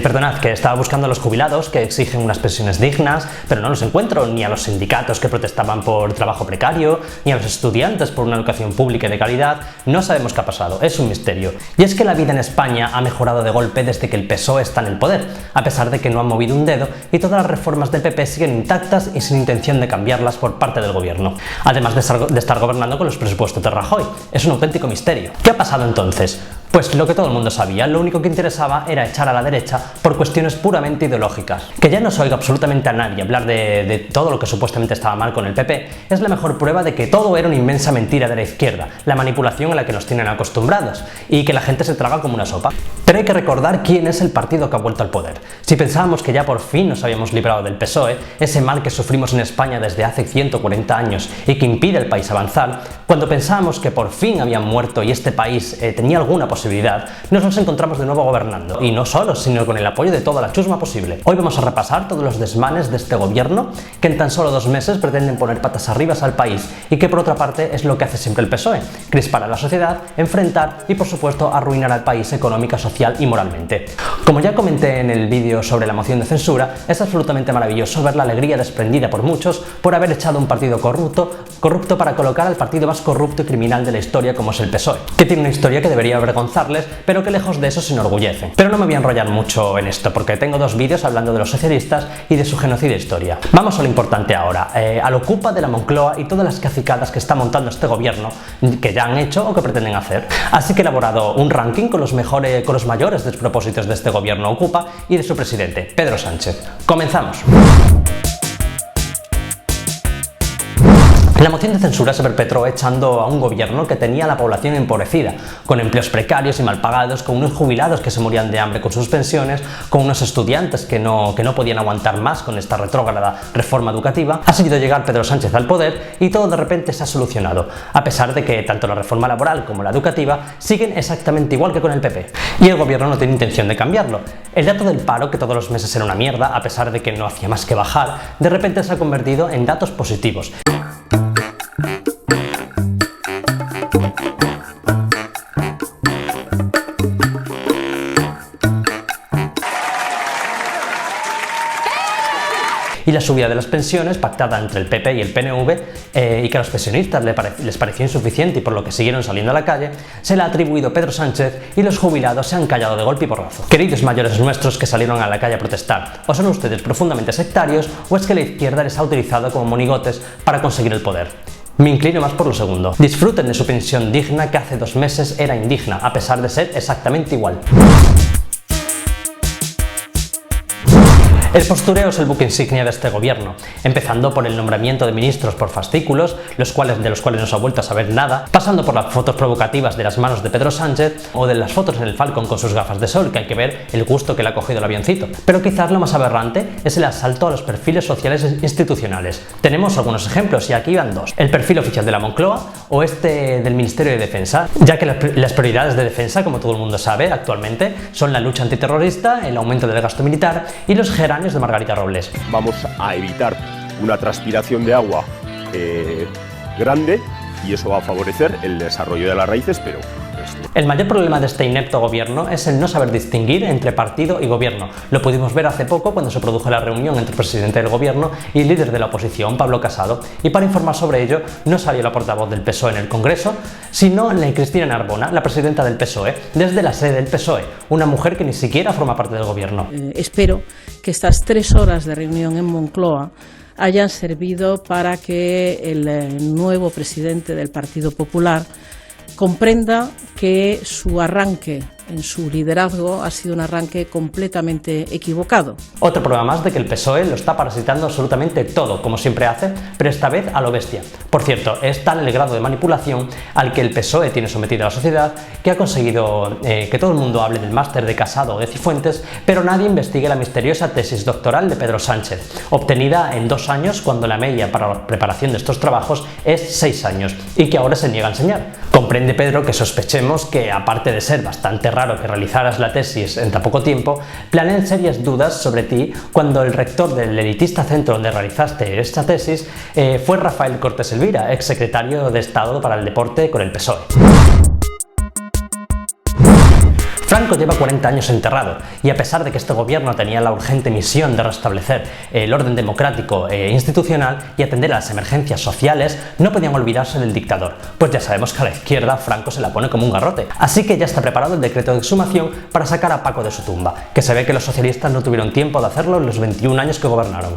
Perdonad, que estaba buscando a los jubilados que exigen unas pensiones dignas, pero no los encuentro, ni a los sindicatos que protestaban por trabajo precario, ni a los estudiantes por una educación pública y de calidad. No sabemos qué ha pasado, es un misterio. Y es que la vida en España ha mejorado de golpe desde que el PSOE está en el poder, a pesar de que no han movido un dedo y todas las reformas del PP siguen intactas y sin intención de cambiarlas por parte del gobierno. Además de estar gobernando con los presupuestos de Rajoy. Es un auténtico misterio. ¿Qué ha pasado entonces? Pues lo que todo el mundo sabía, lo único que interesaba era echar a la derecha por cuestiones puramente ideológicas. Que ya no se oiga absolutamente a nadie hablar de todo lo que supuestamente estaba mal con el PP es la mejor prueba de que todo era una inmensa mentira de la izquierda, la manipulación a la que nos tienen acostumbrados y que la gente se traga como una sopa. Pero hay que recordar quién es el partido que ha vuelto al poder. Si pensábamos que ya por fin nos habíamos librado del PSOE, ese mal que sufrimos en España desde hace 140 años y que impide al país avanzar, cuando pensábamos que por fin habían muerto y este país tenía alguna posibilidad, nos encontramos de nuevo gobernando, y no solos, sino con el apoyo de toda la chusma posible. Hoy vamos a repasar todos los desmanes de este gobierno que en tan solo 2 meses pretenden poner patas arriba al país y que por otra parte es lo que hace siempre el PSOE, crispar a la sociedad, enfrentar y por supuesto arruinar al país económica, social y moralmente. Como ya comenté en el vídeo sobre la moción de censura, es absolutamente maravilloso ver la alegría desprendida por muchos por haber echado un partido corrupto para colocar al partido más corrupto y criminal de la historia como es el PSOE, que tiene una historia que debería avergonzarles, pero que lejos de eso se enorgullece. Pero no me voy a enrollar mucho en esto porque tengo 2 vídeos hablando de los socialistas y de su genocida historia. Vamos a lo importante ahora, a lo Ocupa de la Moncloa y todas las cacicadas que está montando este gobierno, que ya han hecho o que pretenden hacer. Así que he elaborado un ranking con los mayores despropósitos de este gobierno Ocupa y de su presidente, Pedro Sánchez. ¡Comenzamos! La moción de censura se perpetró echando a un gobierno que tenía a la población empobrecida, con empleos precarios y mal pagados, con unos jubilados que se morían de hambre con sus pensiones, con unos estudiantes que no podían aguantar más con esta retrógrada reforma educativa. Ha seguido llegar Pedro Sánchez al poder y todo de repente se ha solucionado, a pesar de que tanto la reforma laboral como la educativa siguen exactamente igual que con el PP. Y el gobierno no tiene intención de cambiarlo. El dato del paro, que todos los meses era una mierda, a pesar de que no hacía más que bajar, de repente se ha convertido en datos positivos. Y la subida de las pensiones, pactada entre el PP y el PNV, y que a los pensionistas les pareció insuficiente y por lo que siguieron saliendo a la calle, se la ha atribuido Pedro Sánchez y los jubilados se han callado de golpe y porrazo. Queridos mayores nuestros que salieron a la calle a protestar, o son ustedes profundamente sectarios o es que la izquierda les ha utilizado como monigotes para conseguir el poder. Me inclino más por lo segundo. Disfruten de su pensión digna que hace 2 meses era indigna, a pesar de ser exactamente igual. El postureo es el buque insignia de este gobierno, empezando por el nombramiento de ministros por fascículos, de los cuales no se ha vuelto a saber nada, pasando por las fotos provocativas de las manos de Pedro Sánchez o de las fotos en el Falcon con sus gafas de sol, que hay que ver el gusto que le ha cogido el avioncito. Pero quizás lo más aberrante es el asalto a los perfiles sociales institucionales. Tenemos algunos ejemplos y aquí van 2. El perfil oficial de la Moncloa o este del Ministerio de Defensa, ya que las prioridades de defensa, como todo el mundo sabe actualmente, son la lucha antiterrorista, el aumento del gasto militar y los geráneos de Margarita Robles. Vamos a evitar una transpiración de agua grande y eso va a favorecer el desarrollo de las raíces, pero el mayor problema de este inepto gobierno es el no saber distinguir entre partido y gobierno. Lo pudimos ver hace poco cuando se produjo la reunión entre el presidente del gobierno y el líder de la oposición, Pablo Casado, y para informar sobre ello no salió la portavoz del PSOE en el Congreso, sino la Cristina Narbona, la presidenta del PSOE, desde la sede del PSOE, una mujer que ni siquiera forma parte del gobierno. Espero que estas 3 horas de reunión en Moncloa hayan servido para que el nuevo presidente del Partido Popular comprenda que su arranque en su liderazgo ha sido un arranque completamente equivocado. Otro prueba más de que el PSOE lo está parasitando absolutamente todo, como siempre hace, pero esta vez a lo bestia. Por cierto, es tal el grado de manipulación al que el PSOE tiene sometido a la sociedad que ha conseguido que todo el mundo hable del máster de Casado o de Cifuentes, pero nadie investigue la misteriosa tesis doctoral de Pedro Sánchez, obtenida en 2 años cuando la media para la preparación de estos trabajos es 6 años y que ahora se niega a enseñar. Comprende, Pedro, que sospechemos que, aparte de ser bastante raro que realizaras la tesis en tan poco tiempo, planeen serias dudas sobre ti cuando el rector del elitista centro donde realizaste esta tesis fue Rafael Cortés Elvira, exsecretario de Estado para el Deporte con el PSOE. Franco lleva 40 años enterrado y a pesar de que este gobierno tenía la urgente misión de restablecer el orden democrático e institucional y atender a las emergencias sociales, no podían olvidarse del dictador, pues ya sabemos que a la izquierda Franco se la pone como un garrote. Así que ya está preparado el decreto de exhumación para sacar a Paco de su tumba, que se ve que los socialistas no tuvieron tiempo de hacerlo en los 21 años que gobernaron.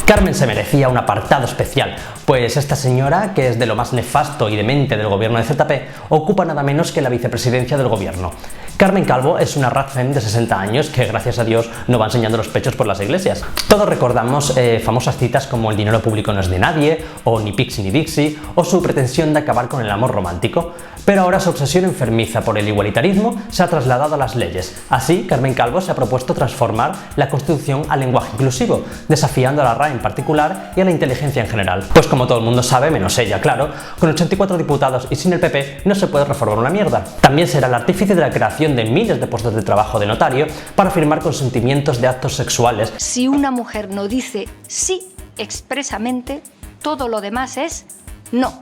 Carmen se merecía un apartado especial, pues esta señora, que es de lo más nefasto y demente del gobierno de ZP, ocupa nada menos que la vicepresidencia del gobierno. Carmen Calvo es una Radfem de 60 años que, gracias a Dios, no va enseñando los pechos por las iglesias. Todos recordamos famosas citas como el dinero público no es de nadie, o ni Pixie ni Dixie, o su pretensión de acabar con el amor romántico. Pero ahora su obsesión enfermiza por el igualitarismo se ha trasladado a las leyes. Así, Carmen Calvo se ha propuesto transformar la Constitución al lenguaje inclusivo, desafiando a la RAE en particular y a la inteligencia en general. Pues como todo el mundo sabe, menos ella, claro, con 84 diputados y sin el PP no se puede reformar una mierda. También será el artífice de la creación de miles de puestos de trabajo de notario para firmar consentimientos de actos sexuales. Si una mujer no dice sí expresamente, todo lo demás es no.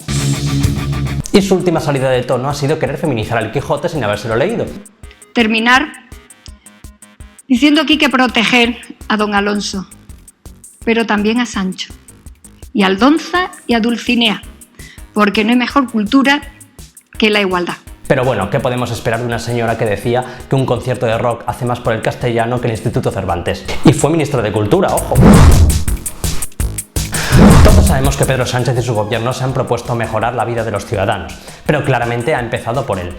Y su última salida de tono ha sido querer feminizar al Quijote sin habérselo leído. Terminar diciendo que hay que proteger a don Alonso, pero también a Sancho, y a Aldonza y a Dulcinea, porque no hay mejor cultura que la igualdad. Pero bueno, ¿qué podemos esperar de una señora que decía que un concierto de rock hace más por el castellano que el Instituto Cervantes? Y fue ministra de Cultura, ojo. Todos sabemos que Pedro Sánchez y su gobierno se han propuesto mejorar la vida de los ciudadanos, pero claramente ha empezado por él.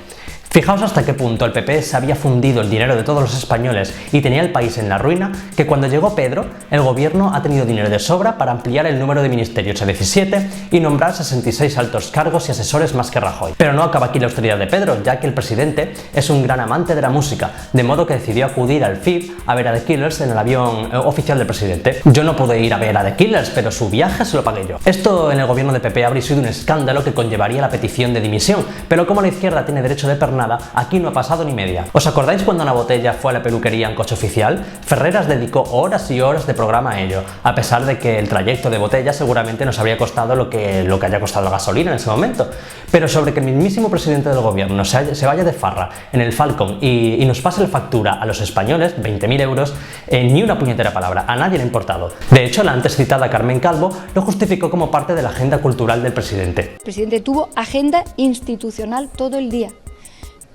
Fijaos hasta qué punto el PP se había fundido el dinero de todos los españoles y tenía el país en la ruina, que cuando llegó Pedro, el gobierno ha tenido dinero de sobra para ampliar el número de ministerios a 17 y nombrar 66 altos cargos y asesores más que Rajoy. Pero no acaba aquí la austeridad de Pedro, ya que el presidente es un gran amante de la música, de modo que decidió acudir al FIB a ver a The Killers en el avión oficial del presidente. Yo no pude ir a ver a The Killers, pero su viaje se lo pagué yo. Esto en el gobierno de PP habría sido un escándalo que conllevaría la petición de dimisión, pero como la izquierda tiene derecho de pernada, aquí no ha pasado ni media. ¿Os acordáis cuando Ana Botella fue a la peluquería en coche oficial? Ferreras dedicó horas y horas de programa a ello, a pesar de que el trayecto de Botella seguramente nos habría costado lo que haya costado la gasolina en ese momento. Pero sobre que el mismísimo presidente del gobierno se vaya de farra en el Falcon y nos pase la factura a los españoles, 20.000 euros, ni una puñetera palabra, a nadie le ha importado. De hecho, la antes citada Carmen Calvo lo justificó como parte de la agenda cultural del presidente. El presidente tuvo agenda institucional todo el día.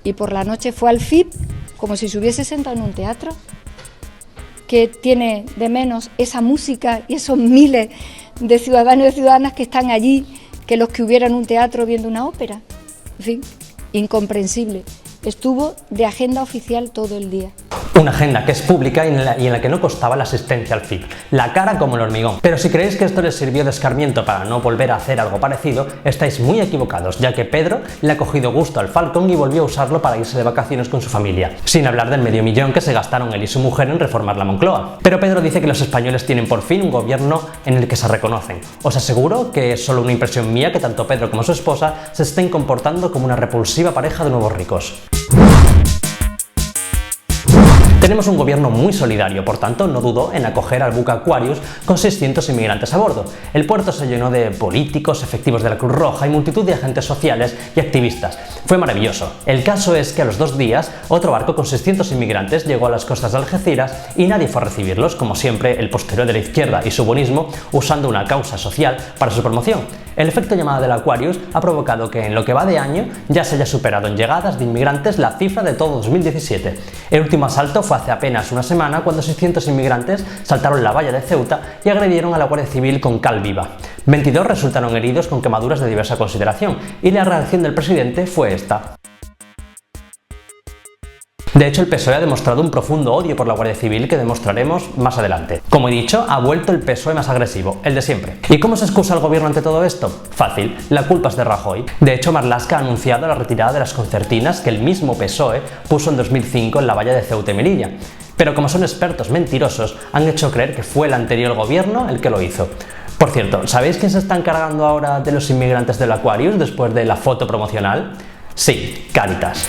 Y por la noche fue al FIB como si se hubiese sentado en un teatro. ¿Qué tiene de menos esa música y esos miles de ciudadanos y ciudadanas que están allí que los que hubieran un teatro viendo una ópera? En fin, incomprensible. Estuvo de agenda oficial todo el día. Una agenda que es pública y en la que no costaba la asistencia al FIB. La cara como el hormigón. Pero si creéis que esto les sirvió de escarmiento para no volver a hacer algo parecido, estáis muy equivocados, ya que Pedro le ha cogido gusto al Falcon y volvió a usarlo para irse de vacaciones con su familia. Sin hablar del medio millón que se gastaron él y su mujer en reformar la Moncloa. Pero Pedro dice que los españoles tienen por fin un gobierno en el que se reconocen. Os aseguro que es solo una impresión mía que tanto Pedro como su esposa se estén comportando como una repulsiva pareja de nuevos ricos. Tenemos un gobierno muy solidario, por tanto no dudó en acoger al buque Aquarius con 600 inmigrantes a bordo. El puerto se llenó de políticos, efectivos de la Cruz Roja y multitud de agentes sociales y activistas. Fue maravilloso. El caso es que a los 2 días otro barco con 600 inmigrantes llegó a las costas de Algeciras y nadie fue a recibirlos, como siempre el posterior de la izquierda y su bonismo usando una causa social para su promoción. El efecto llamada del Aquarius ha provocado que en lo que va de año ya se haya superado en llegadas de inmigrantes la cifra de todo 2017. El último asalto fue hace apenas una semana cuando 600 inmigrantes saltaron la valla de Ceuta y agredieron a la Guardia Civil con cal viva. 22 resultaron heridos con quemaduras de diversa consideración y la reacción del presidente fue esta. De hecho, el PSOE ha demostrado un profundo odio por la Guardia Civil que demostraremos más adelante. Como he dicho, ha vuelto el PSOE más agresivo, el de siempre. ¿Y cómo se excusa el gobierno ante todo esto? Fácil, la culpa es de Rajoy. De hecho, Marlaska ha anunciado la retirada de las concertinas que el mismo PSOE puso en 2005 en la valla de Ceuta y Melilla. Pero como son expertos mentirosos, han hecho creer que fue el anterior gobierno el que lo hizo. Por cierto, ¿sabéis quién se está encargando ahora de los inmigrantes del Aquarius después de la foto promocional? Sí, Cáritas.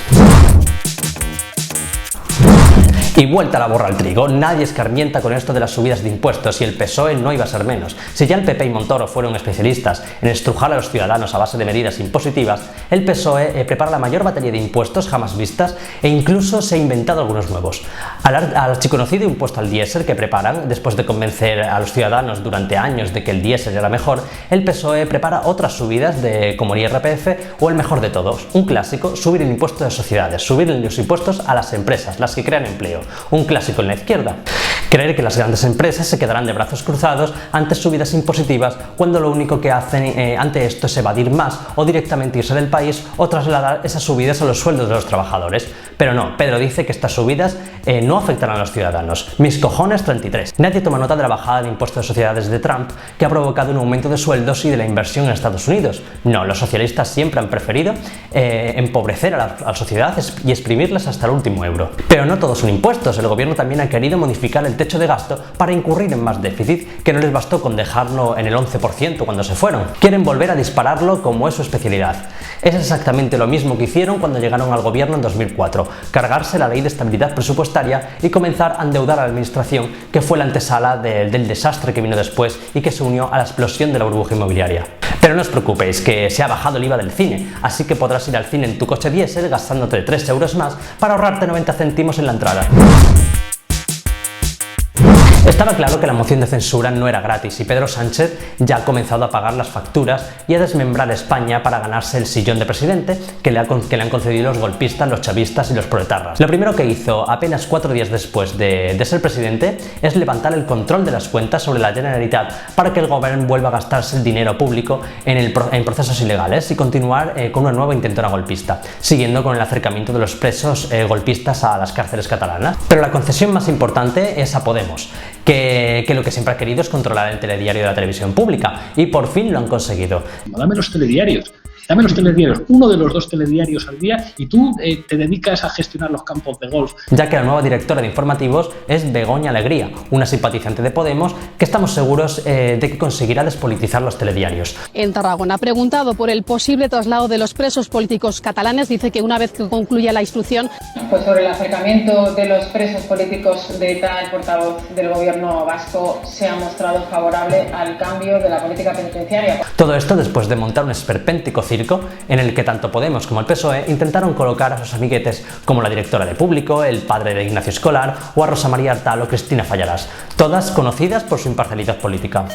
Y vuelta la borra al trigo, nadie escarmienta con esto de las subidas de impuestos y el PSOE no iba a ser menos. Si ya el PP y Montoro fueron especialistas en estrujar a los ciudadanos a base de medidas impositivas, el PSOE prepara la mayor batería de impuestos jamás vistas e incluso se ha inventado algunos nuevos. Al archiconocido impuesto al diésel que preparan, después de convencer a los ciudadanos durante años de que el diésel era mejor, el PSOE prepara otras subidas como el IRPF o el mejor de todos, un clásico, subir el impuesto de sociedades, subir los impuestos a las empresas, las que crean empleo, un clásico en la izquierda. Creer que las grandes empresas se quedarán de brazos cruzados ante subidas impositivas cuando lo único que hacen ante esto es evadir más o directamente irse del país o trasladar esas subidas a los sueldos de los trabajadores. Pero no, Pedro dice que estas subidas no afectarán a los ciudadanos. Mis cojones 33. Nadie toma nota de la bajada de impuestos de sociedades de Trump que ha provocado un aumento de sueldos y de la inversión en Estados Unidos. No, los socialistas siempre han preferido empobrecer a la sociedad y exprimirlas hasta el último euro. Pero no todos son impuestos, el gobierno también ha querido modificar el techo de gasto para incurrir en más déficit, que no les bastó con dejarlo en el 11% cuando se fueron. Quieren volver a dispararlo como es su especialidad. Es exactamente lo mismo que hicieron cuando llegaron al gobierno en 2004, cargarse la ley de estabilidad presupuestaria y comenzar a endeudar a la administración, que fue la antesala del desastre que vino después y que se unió a la explosión de la burbuja inmobiliaria. Pero no os preocupéis, que se ha bajado el IVA del cine, así que podrás ir al cine en tu coche diésel gastándote 3 euros más para ahorrarte 90 céntimos en la entrada. Estaba claro que la moción de censura no era gratis y Pedro Sánchez ya ha comenzado a pagar las facturas y a desmembrar España para ganarse el sillón de presidente que le han concedido los golpistas, los chavistas y los proetarras. Lo primero que hizo apenas 4 días después de ser presidente es levantar el control de las cuentas sobre la Generalitat para que el gobierno vuelva a gastarse el dinero público en procesos ilegales y continuar con una nueva intentona golpista, siguiendo con el acercamiento de los presos golpistas a las cárceles catalanas. Pero la concesión más importante es a Podemos, que lo que siempre ha querido es controlar el telediario de la televisión pública y por fin lo han conseguido. Dame los telediarios. Dame los telediarios, uno de los 2 telediarios al día y tú te dedicas a gestionar los campos de golf. Ya que la nueva directora de informativos es Begoña Alegría, una simpatizante de Podemos que estamos seguros de que conseguirá despolitizar los telediarios. En Tarragona ha preguntado por el posible traslado de los presos políticos catalanes. Dice que una vez que concluya la instrucción... Pues sobre el acercamiento de los presos políticos de ETA, el portavoz del gobierno vasco se ha mostrado favorable al cambio de la política penitenciaria. Todo esto después de montar un esperpéntico circo en el que tanto Podemos como el PSOE intentaron colocar a sus amiguetes como la directora de Público, el padre de Ignacio Escolar o a Rosa María Artal o Cristina Fallarás, todas conocidas por su imparcialidad política.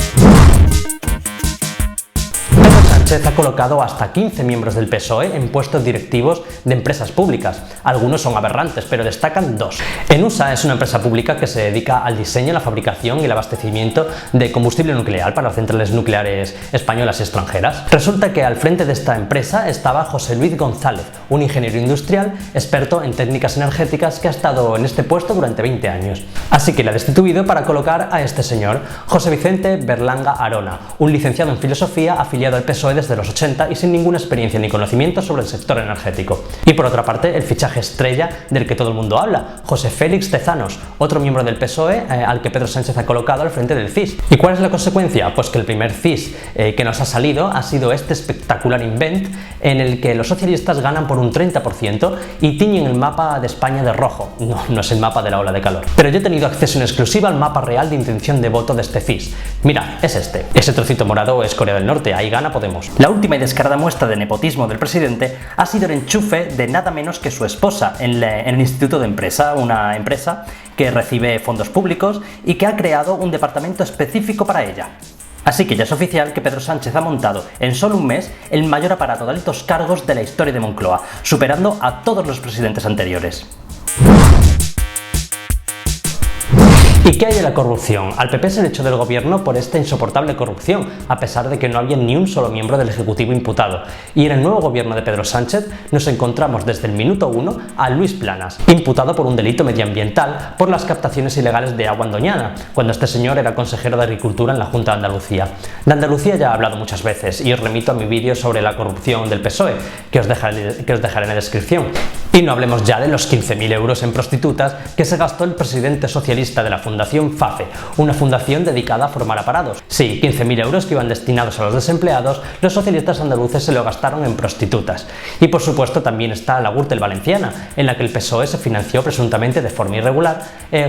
Sánchez ha colocado hasta 15 miembros del PSOE en puestos directivos de empresas públicas. Algunos son aberrantes, pero destacan 2. Enusa es una empresa pública que se dedica al diseño, la fabricación y el abastecimiento de combustible nuclear para las centrales nucleares españolas y extranjeras. Resulta que al frente de esta empresa estaba José Luis González, un ingeniero industrial experto en técnicas energéticas que ha estado en este puesto durante 20 años. Así que le ha destituido para colocar a este señor, José Vicente Berlanga Arona, un licenciado en filosofía afiliado al PSOE desde los 80 y sin ninguna experiencia ni conocimiento sobre el sector energético. Y por otra parte, el fichaje estrella del que todo el mundo habla, José Félix Tezanos, otro miembro del PSOE al que Pedro Sánchez ha colocado al frente del CIS. ¿Y cuál es la consecuencia? Pues que el primer CIS que nos ha salido ha sido este espectacular invent en el que los socialistas ganan por un 30% y tiñen el mapa de España de rojo. No es el mapa de la ola de calor. Pero yo he tenido acceso en exclusiva al mapa real de intención de voto de este CIS. Mira, es este. Ese trocito morado es Corea del Norte, ahí gana Podemos. La última y descarada muestra de nepotismo del presidente ha sido el enchufe de nada menos que su esposa en el Instituto de Empresa, una empresa que recibe fondos públicos y que ha creado un departamento específico para ella. Así que ya es oficial que Pedro Sánchez ha montado en solo un mes el mayor aparato de altos cargos de la historia de Moncloa, superando a todos los presidentes anteriores. ¿Y qué hay de la corrupción? Al PP se le echó del gobierno por esta insoportable corrupción, a pesar de que no había ni un solo miembro del Ejecutivo imputado. Y en el nuevo gobierno de Pedro Sánchez nos encontramos desde el minuto 1 a Luis Planas, imputado por un delito medioambiental por las captaciones ilegales de agua en Doñana, cuando este señor era consejero de Agricultura en la Junta de Andalucía. De Andalucía ya he hablado muchas veces y os remito a mi vídeo sobre la corrupción del PSOE, que os dejaré en la descripción. Y no hablemos ya de los 15.000 euros en prostitutas que se gastó el presidente socialista de la Fundación Fundación FAFE, una fundación dedicada a formar a parados. Sí, 15.000 euros que iban destinados a los desempleados, los socialistas andaluces se lo gastaron en prostitutas. Y por supuesto también está la Gürtel valenciana, en la que el PSOE se financió presuntamente de forma irregular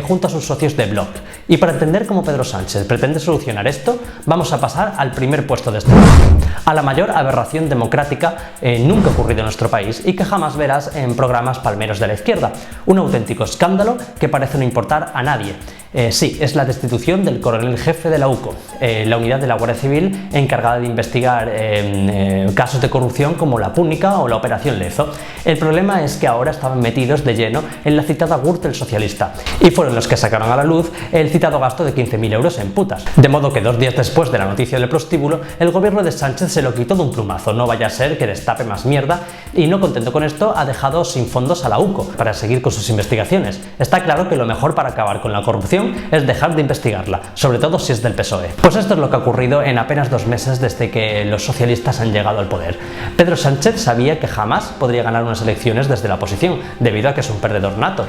junto a sus socios de Bloc. Y para entender cómo Pedro Sánchez pretende solucionar esto, vamos a pasar al primer puesto de este vídeo, a la mayor aberración democrática nunca ocurrido en nuestro país y que jamás verás en programas palmeros de la izquierda. Un auténtico escándalo que parece no importar a nadie. Sí, es la destitución del coronel jefe de la UCO, la unidad de la Guardia Civil encargada de investigar casos de corrupción como la Púnica o la Operación Lezo. El problema es que ahora estaban metidos de lleno en la citada Gürtel socialista y fueron los que sacaron a la luz el citado gasto de 15.000 euros en putas. De modo que 2 días después de la noticia del prostíbulo, el gobierno de Sánchez se lo quitó de un plumazo, no vaya a ser que destape más mierda, y no contento con esto ha dejado sin fondos a la UCO para seguir con sus investigaciones. Está claro que lo mejor para acabar con la corrupción es dejar de investigarla, sobre todo si es del PSOE. Pues esto es lo que ha ocurrido en apenas 2 meses desde que los socialistas han llegado al poder. Pedro Sánchez sabía que jamás podría ganar unas elecciones desde la oposición, debido a que es un perdedor nato.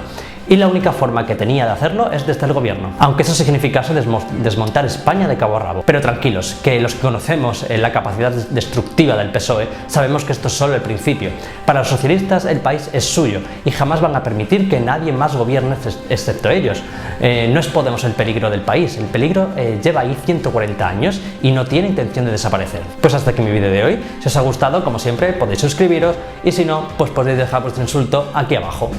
Y la única forma que tenía de hacerlo es desde el gobierno, aunque eso significase desmontar España de cabo a rabo. Pero tranquilos, que los que conocemos la capacidad destructiva del PSOE sabemos que esto es solo el principio. Para los socialistas el país es suyo y jamás van a permitir que nadie más gobierne excepto ellos. No es Podemos el peligro del país, el peligro lleva ahí 140 años y no tiene intención de desaparecer. Pues hasta aquí mi vídeo de hoy. Si os ha gustado, como siempre, podéis suscribiros y si no, pues podéis dejar vuestro insulto aquí abajo.